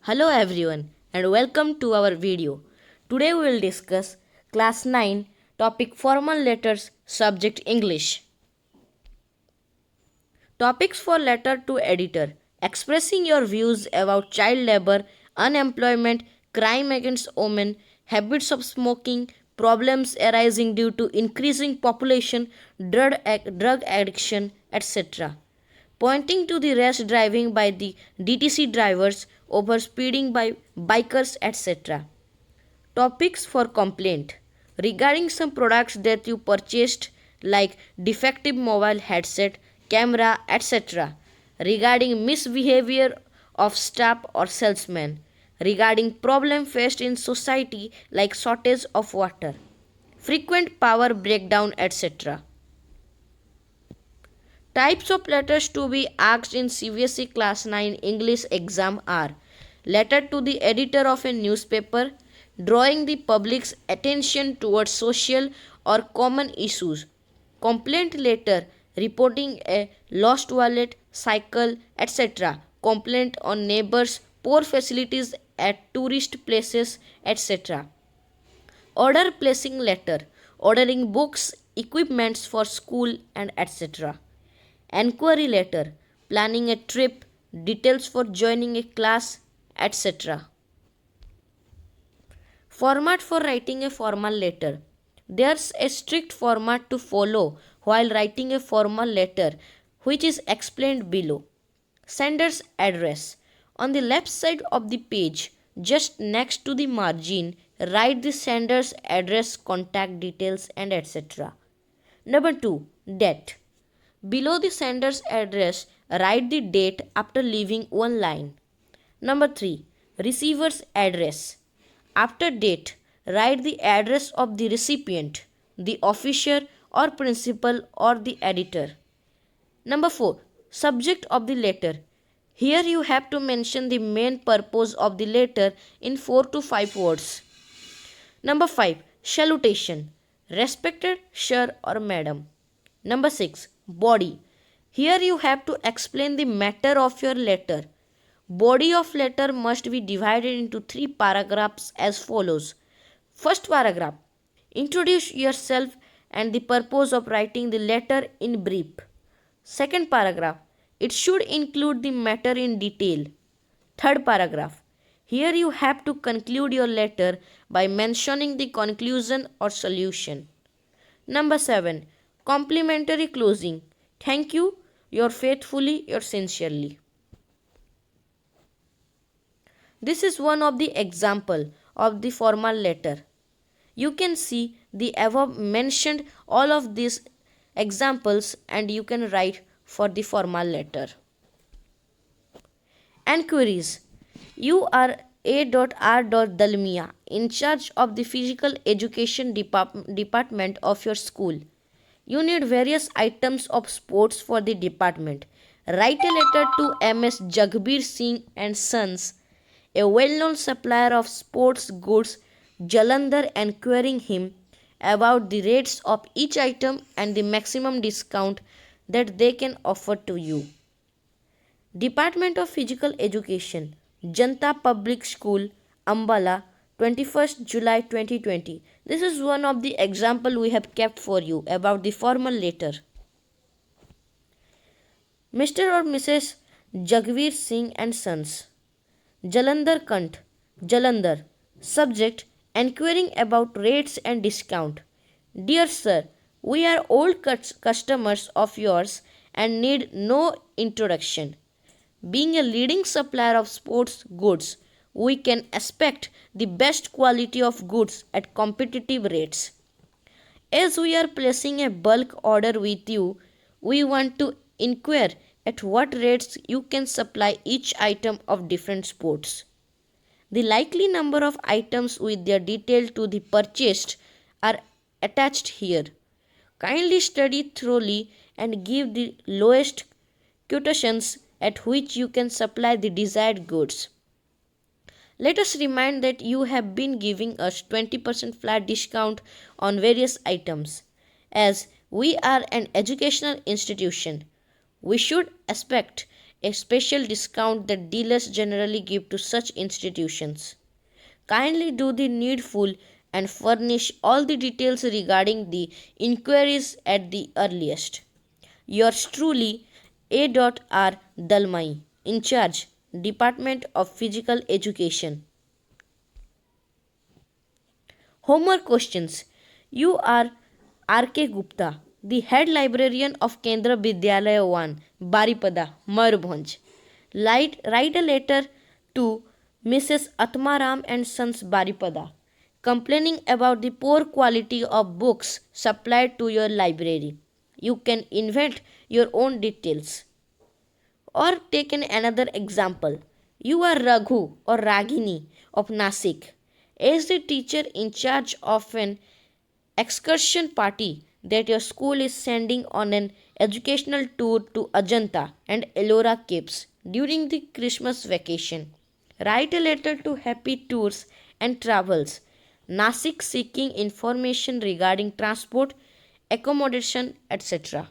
Hello everyone and welcome to our video. Today we will discuss class 9 topic formal letters subject English. Topics for letter to editor: expressing your views about child labor, unemployment, crime against women, habits of smoking, problems arising due to increasing population, drug addiction, etc. Pointing to the rash driving by the DTC drivers, over speeding by bikers, etc. Topics for complaint: regarding some products that you purchased, like defective mobile headset, camera, etc. Regarding misbehavior of staff or salesmen. Regarding problem faced in society, like shortage of water, frequent power breakdown, etc. Types of letters to be asked in CBSE Class 9 English exam are: letter to the editor of a newspaper, drawing the public's attention towards social or common issues; complaint letter, reporting a lost wallet, cycle, etc.; complaint on neighbors' poor facilities at tourist places, etc. Order placing letter, ordering books, equipments for school, and etc. Enquiry letter, planning a trip, details for joining a class, etc. Format for writing a formal letter: there's a strict format to follow while writing a formal letter, which is explained below. Sender's address: on the left side of the page, just next to the margin, write the sender's address, contact details, and etc. Number 2. Date: below the sender's address, write the date after leaving one line. Number 3. Receiver's address: after date, write the address of the recipient, the officer or principal, or the editor. Number 4. Subject of the letter: here you have to mention the main purpose of the letter in 4 to 5 words. Number 5. Salutation: respected sir or madam. Number 6. Body: here you have to explain the matter of your letter. Body of letter must be divided into 3 paragraphs as follows. First paragraph: introduce yourself and the purpose of writing the letter in brief. Second paragraph: it should include the matter in detail. Third paragraph: here you have to conclude your letter by mentioning the conclusion or solution. Number 7. Complimentary closing: thank you, your faithfully, your sincerely. This is one of the example of the formal letter. You can see the above mentioned all of these examples and you can write for the formal letter. Enquiries: you are A.R. Dalmia, in charge of the physical education department of your school. You need various items of sports for the department. Write a letter to M.S. Jagbir Singh and Sons, a well-known supplier of sports goods, Jalandhar, enquiring him about the rates of each item and the maximum discount that they can offer to you. Department of Physical Education, Janta Public School, Ambala, 21st July 2020. This is one of the example we have kept for you about the formal letter. Mr. or Mrs. Jagveer Singh and Sons, Jalandhar Kant, Jalandhar. Subject: enquiring about rates and discount. Dear sir, we are old customers of yours and need no introduction. Being a leading supplier of sports goods, we can expect the best quality of goods at competitive rates. As we are placing a bulk order with you, we want to inquire at what rates you can supply each item of different sports. The likely number of items with their detail to the purchased are attached here. Kindly study thoroughly and give the lowest quotations at which you can supply the desired goods. Let us remind that you have been giving us 20% flat discount on various items. As we are an educational institution, we should expect a special discount that dealers generally give to such institutions. Kindly do the needful and furnish all the details regarding the inquiries at the earliest. Yours truly, A.R. Dalmai, in charge, Department of Physical Education. Homework questions. You are R.K. Gupta, the head librarian of Kendra Vidyalaya 1, Baripada, Mayurbhanj. Write a letter to Mrs. Atmaram and Sons Baripada, complaining about the poor quality of books supplied to your library. You can invent your own details. Or take another example. You are Raghu or Ragini of Nasik. As the teacher in charge of an excursion party that your school is sending on an educational tour to Ajanta and Ellora Caves during the Christmas vacation. Write a letter to Happy Tours and Travels, Nasik, seeking information regarding transport, accommodation, etc.